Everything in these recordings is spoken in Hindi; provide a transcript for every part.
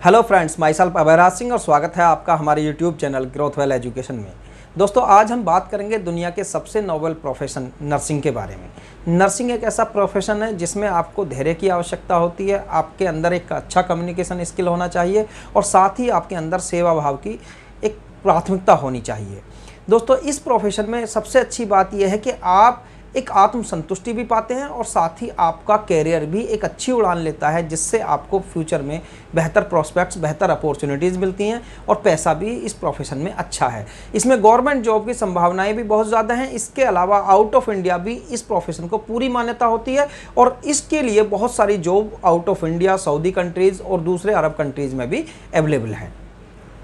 Hello friends, my self Abhayraj Singh और स्वागत है आपका हमारे YouTube channel growth well education में। दोस्तों, आज हम बात करेंगे दुनिया के सबसे नोबल प्रोफेशन नर्सिंग के बारे में। नर्सिंग एक ऐसा प्रोफेशन है जिसमें आपको धैर्य की आवश्यकता होती है, आपके अंदर एक अच्छा कम्युनिकेशन स्किल होना चाहिए और साथ ही आपके अंदर सेवा भाव की एक प्राथमिकता होनी चाहिए। दोस्तों, इस प्रोफेशन में सबसे अच्छी बात यह है कि आप एक आत्मसंतुष्टि भी पाते हैं और साथ ही आपका कैरियर भी एक अच्छी उड़ान लेता है, जिससे आपको फ्यूचर में बेहतर प्रोस्पेक्ट्स, बेहतर अपॉर्चुनिटीज़ मिलती हैं और पैसा भी इस प्रोफेशन में अच्छा है। इसमें गवर्नमेंट जॉब की संभावनाएं भी बहुत ज़्यादा हैं। इसके अलावा आउट ऑफ इंडिया भी इस प्रोफेशन को पूरी मान्यता होती है और इसके लिए बहुत सारी job out of India, Saudi countries और दूसरे अरब कंट्रीज़ में भी अवेलेबल है।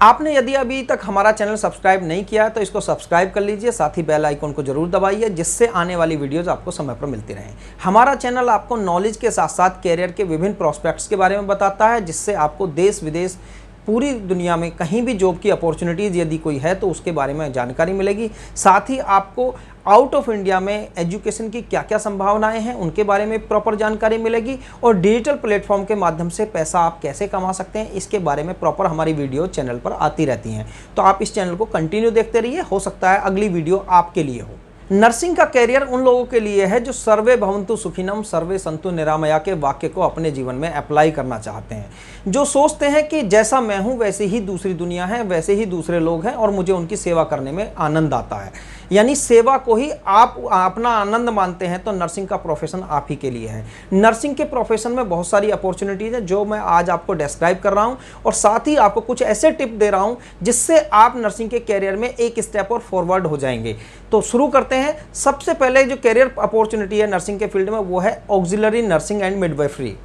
आपने यदि अभी तक हमारा चैनल सब्सक्राइब नहीं किया है तो इसको सब्सक्राइब कर लीजिए, साथ ही बेल आइकन को जरूर दबाइए, जिससे आने वाली वीडियोस आपको समय पर मिलती रहें। हमारा चैनल आपको नॉलेज के साथ साथ कैरियर के विभिन्न प्रोस्पेक्ट्स के बारे में बताता है, जिससे आपको देश विदेश पूरी दुनिया में कहीं भी जॉब की अपॉर्चुनिटीज़ यदि कोई है तो उसके बारे में जानकारी मिलेगी। साथ ही आपको आउट ऑफ इंडिया में एजुकेशन की क्या क्या संभावनाएं हैं उनके बारे में प्रॉपर जानकारी मिलेगी और डिजिटल प्लेटफॉर्म के माध्यम से पैसा आप कैसे कमा सकते हैं इसके बारे में प्रॉपर हमारी वीडियो चैनल पर आती रहती हैं। तो आप इस चैनल को कंटिन्यू देखते रहिए, हो सकता है अगली वीडियो आपके लिए हो। नर्सिंग का कैरियर उन लोगों के लिए है जो सर्वे भवन्तु सुखिनम सर्वे सन्तु निरामया के वाक्य को अपने जीवन में अप्लाई करना चाहते हैं, जो सोचते हैं कि जैसा मैं हूं वैसे ही दूसरी दुनिया है, वैसे ही दूसरे लोग हैं और मुझे उनकी सेवा करने में आनंद आता है। यानी सेवा को ही आप अपना आनंद मानते हैं तो नर्सिंग का प्रोफेशन आप ही के लिए है। नर्सिंग के प्रोफेशन में बहुत सारी अपॉर्चुनिटीज़ हैं जो मैं आज आपको डिस्क्राइब कर रहा हूं और साथ ही आपको कुछ ऐसे टिप दे रहा हूं जिससे आप नर्सिंग के कैरियर में एक स्टेप और फॉरवर्ड हो जाएंगे। तो शुरू करते हैं। सबसे पहले जो कैरियर अपॉर्चुनिटी है नर्सिंग के फील्ड में वो है auxiliary nursing and midwifery.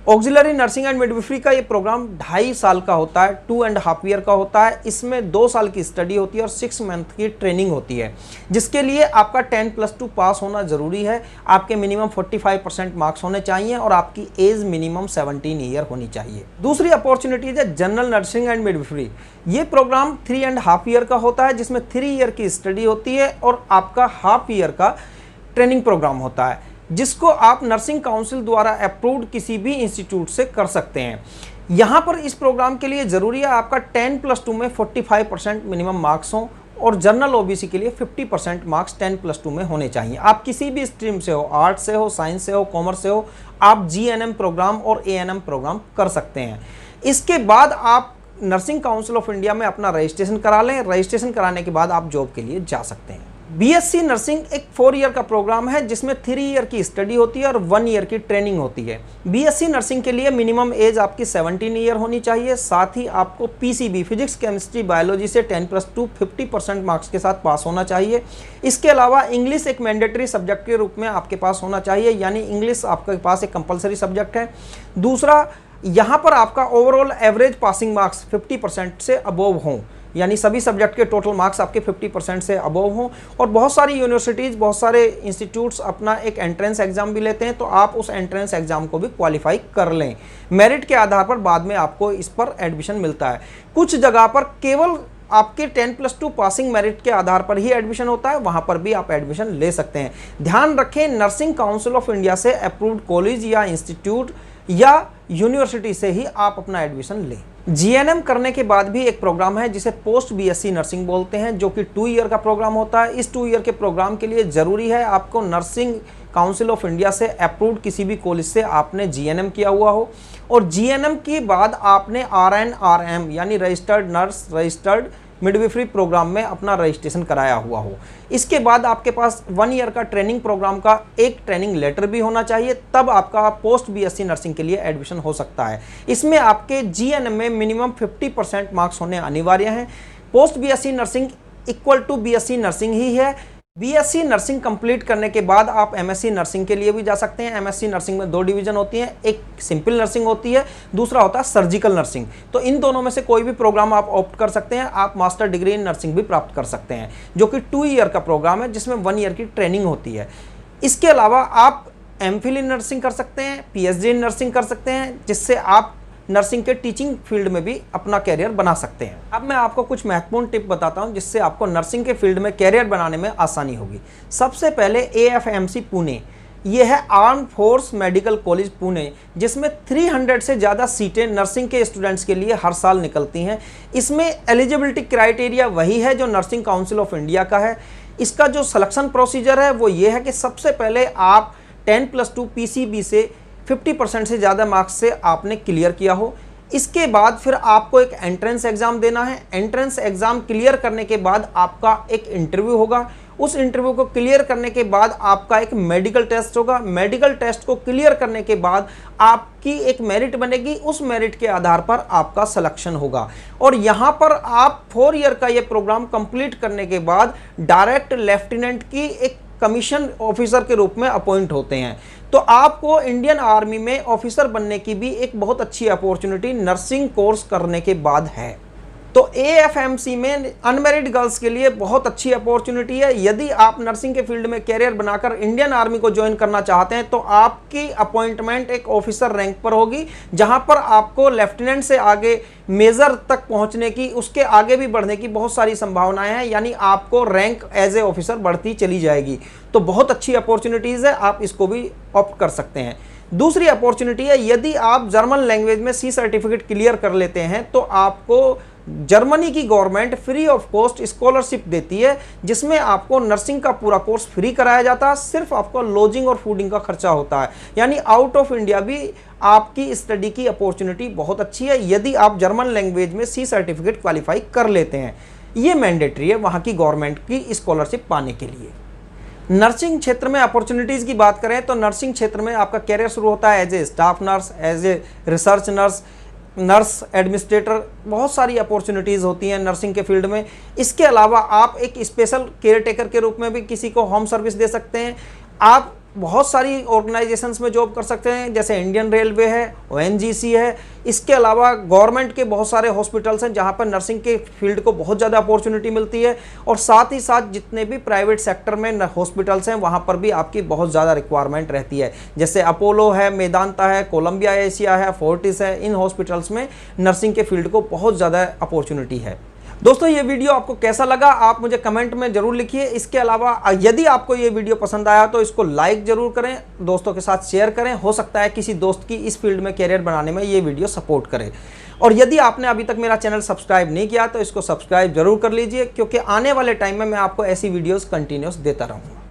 Auxiliary nursing and midwifery का ये प्रोग्राम 2.5 साल का होता है, 2.5 ईयर का होता है। इसमें 2 साल की स्टडी होती है और 6 मंथ की ट्रेनिंग होती है, जिसके लिए आपका 10+2 पास होना जरूरी है। आपके मिनिमम 45% मार्क्स होने चाहिए और आपकी एज मिनिमम 17 ईयर होनी चाहिए। दूसरी अपॉर्चुनिटी है जनरल नर्सिंग एंड मिडवाइफरी। ये प्रोग्राम 3.5 ईयर का होता है, जिसमें 3 ईयर की स्टडी होती है और आपका हाफ ईयर का ट्रेनिंग प्रोग्राम होता है, जिसको आप नर्सिंग काउंसिल द्वारा अप्रूव्ड किसी भी इंस्टीट्यूट से कर सकते हैं। यहाँ पर इस प्रोग्राम के लिए ज़रूरी है आपका 10+2 में 45% मिनिमम मार्क्स हों और जनरल ओबीसी के लिए 50% मार्क्स 10+2 में होने चाहिए। आप किसी भी स्ट्रीम से हो, आर्ट्स से हो, साइंस से हो, कॉमर्स से हो, आप GNM प्रोग्राम और ANM प्रोग्राम कर सकते हैं। इसके बाद आप नर्सिंग काउंसिल ऑफ इंडिया में अपना रजिस्ट्रेशन करा लें। रजिस्ट्रेशन कराने के बाद आप जॉब के लिए जा सकते हैं। BSc नर्सिंग एक 4 ईयर का प्रोग्राम है, जिसमें 3 ईयर की स्टडी होती है और 1 ईयर की ट्रेनिंग होती है। BSc नर्सिंग के लिए मिनिमम एज आपकी 17 ईयर होनी चाहिए। साथ ही आपको PCB फिजिक्स केमिस्ट्री बायोलॉजी से 10+2 50% मार्क्स के साथ पास होना चाहिए। इसके अलावा इंग्लिश एक मैंडेटरी सब्जेक्ट के रूप में आपके पास होना चाहिए, यानी इंग्लिश आपके पास एक कंपलसरी सब्जेक्ट है। दूसरा, यहाँ पर आपका ओवरऑल एवरेज पासिंग मार्क्स 50% से अबोव हों, यानी सभी सब्जेक्ट के टोटल मार्क्स आपके 50% से अबव हों। और बहुत सारी यूनिवर्सिटीज़, बहुत सारे इंस्टीट्यूट्स अपना एक एंट्रेंस एग्जाम भी लेते हैं, तो आप उस एंट्रेंस एग्जाम को भी क्वालिफाई कर लें। मेरिट के आधार पर बाद में आपको इस पर एडमिशन मिलता है। कुछ जगह पर केवल आपके 10+2 पासिंग मेरिट के आधार पर ही एडमिशन होता है, वहाँ पर भी आप एडमिशन ले सकते हैं। ध्यान रखें, नर्सिंग काउंसिल ऑफ इंडिया से अप्रूव्ड कॉलेज या इंस्टीट्यूट या यूनिवर्सिटी से ही आप अपना एडमिशन लें। GNM करने के बाद भी एक प्रोग्राम है जिसे पोस्ट BSc नर्सिंग बोलते हैं, जो कि 2 ईयर का प्रोग्राम होता है। इस 2 ईयर के प्रोग्राम के लिए ज़रूरी है आपको नर्सिंग काउंसिल ऑफ इंडिया से अप्रूव्ड किसी भी कॉलेज से आपने GNM किया हुआ हो और GNM के बाद आपने RN RM यानी registered nurse, registered midwifery program में अपना रजिस्ट्रेशन कराया हुआ हो। इसके बाद आपके पास 1 ईयर का ट्रेनिंग प्रोग्राम का एक ट्रेनिंग लेटर भी होना चाहिए, तब आपका पोस्ट BSc नर्सिंग के लिए एडमिशन हो सकता है। इसमें आपके GNM में मिनिमम 50% मार्क्स होने अनिवार्य हैं। Post BSc nursing equal to BSc nursing ही है। BSc नर्सिंग कंप्लीट करने के बाद आप MSc नर्सिंग के लिए भी जा सकते हैं। MSc नर्सिंग में 2 डिवीजन होती हैं, एक सिंपल नर्सिंग होती है, दूसरा होता है सर्जिकल नर्सिंग। तो इन दोनों में से कोई भी प्रोग्राम आप ऑप्ट कर सकते हैं। आप मास्टर डिग्री इन नर्सिंग भी प्राप्त कर सकते हैं, जो कि 2 ईयर का प्रोग्राम है, जिसमें 1 ईयर की ट्रेनिंग होती है। इसके अलावा आप MPhil इन नर्सिंग कर सकते हैं, PhD इन नर्सिंग कर सकते हैं, जिससे आप नर्सिंग के टीचिंग फील्ड में भी अपना कैरियर बना सकते हैं। अब मैं आपको कुछ महत्वपूर्ण टिप बताता हूं जिससे आपको नर्सिंग के फील्ड में कैरियर बनाने में आसानी होगी। सबसे पहले AFMC पुणे ये है arm force medical college Pune, जिसमें 300 से ज़्यादा सीटें नर्सिंग के स्टूडेंट्स के लिए हर साल निकलती हैं। इसमें एलिजिबिलिटी क्राइटेरिया वही है जो नर्सिंग काउंसिल ऑफ इंडिया का है। इसका जो सिलेक्शन प्रोसीजर है वो ये है कि सबसे पहले आप 10+2 PCB से 50% से ज़्यादा मार्क्स से आपने क्लियर किया हो। इसके बाद फिर आपको एक एंट्रेंस एग्ज़ाम देना है। एंट्रेंस एग्ज़ाम क्लियर करने के बाद आपका एक इंटरव्यू होगा। उस इंटरव्यू को क्लियर करने के बाद आपका एक मेडिकल टेस्ट होगा। मेडिकल टेस्ट को क्लियर करने के बाद आपकी एक मेरिट बनेगी। उस मेरिट के आधार पर आपका सिलेक्शन होगा और यहाँ पर आप 4 ईयर का ये प्रोग्राम कंप्लीट करने के बाद डायरेक्ट लेफ्टिनेंट की एक कमीशन ऑफिसर के रूप में अपॉइंट होते हैं। तो आपको इंडियन आर्मी में ऑफिसर बनने की भी एक बहुत अच्छी अपॉर्चुनिटी नर्सिंग कोर्स करने के बाद है। तो AFMC में अनमैरिड गर्ल्स के लिए बहुत अच्छी अपॉर्चुनिटी है। यदि आप नर्सिंग के फील्ड में कैरियर बनाकर इंडियन आर्मी को ज्वाइन करना चाहते हैं तो आपकी अपॉइंटमेंट एक ऑफिसर रैंक पर होगी, जहां पर आपको लेफ्टिनेंट से आगे मेजर तक पहुंचने की, उसके आगे भी बढ़ने की बहुत सारी संभावनाएं हैं। यानी आपको रैंक एज ए ऑफिसर बढ़ती चली जाएगी। तो बहुत अच्छी अपॉर्चुनिटीज़ है, आप इसको भी ऑप्ट कर सकते हैं। दूसरी अपॉर्चुनिटी है, यदि आप जर्मन लैंग्वेज में C सर्टिफिकेट क्लियर कर लेते हैं तो आपको जर्मनी की government free of cost scholarship देती है, जिसमें आपको नर्सिंग का पूरा कोर्स फ्री कराया जाता है। सिर्फ आपको लॉजिंग और फूडिंग का खर्चा होता है। यानी आउट ऑफ इंडिया भी आपकी स्टडी की अपॉर्चुनिटी बहुत अच्छी है यदि आप जर्मन लैंग्वेज में C सर्टिफिकेट क्वालिफाई कर लेते हैं। ये मैंडेटरी है वहाँ की गवर्नमेंट की स्कॉलरशिप पाने के लिए। नर्सिंग क्षेत्र में अपॉर्चुनिटीज़ की बात करें तो नर्सिंग क्षेत्र में आपका कैरियर शुरू होता है as a staff nurse, as a research nurse, nurse administrator. बहुत सारी अपॉर्चुनिटीज़ होती हैं नर्सिंग के फील्ड में। इसके अलावा आप एक स्पेशल केयर टेकर के रूप में भी किसी को होम सर्विस दे सकते हैं। आप बहुत सारी ऑर्गेनाइजेशंस में जॉब कर सकते हैं, जैसे इंडियन रेलवे है, ONGC है। इसके अलावा गवर्नमेंट के बहुत सारे हॉस्पिटल्स हैं जहां पर नर्सिंग के फील्ड को बहुत ज़्यादा अपॉर्चुनिटी मिलती है। और साथ ही साथ जितने भी प्राइवेट सेक्टर में हॉस्पिटल्स हैं वहां पर भी आपकी बहुत ज़्यादा रिक्वायरमेंट रहती है, जैसे अपोलो है, मेदांता है, कोलंबिया एशिया है, फोर्टिस है। इन हॉस्पिटल्स में नर्सिंग के फील्ड को बहुत ज़्यादा अपॉर्चुनिटी है। दोस्तों ये वीडियो आपको कैसा लगा आप मुझे कमेंट में जरूर लिखिए। इसके अलावा यदि आपको ये वीडियो पसंद आया तो इसको लाइक जरूर करें, दोस्तों के साथ शेयर करें। हो सकता है किसी दोस्त की इस फील्ड में कैरियर बनाने में ये वीडियो सपोर्ट करे। और यदि आपने अभी तक मेरा चैनल सब्सक्राइब नहीं किया तो इसको सब्सक्राइब जरूर कर लीजिए, क्योंकि आने वाले टाइम में मैं आपको ऐसी वीडियोज़ कंटिन्यूस देता रहूँगा।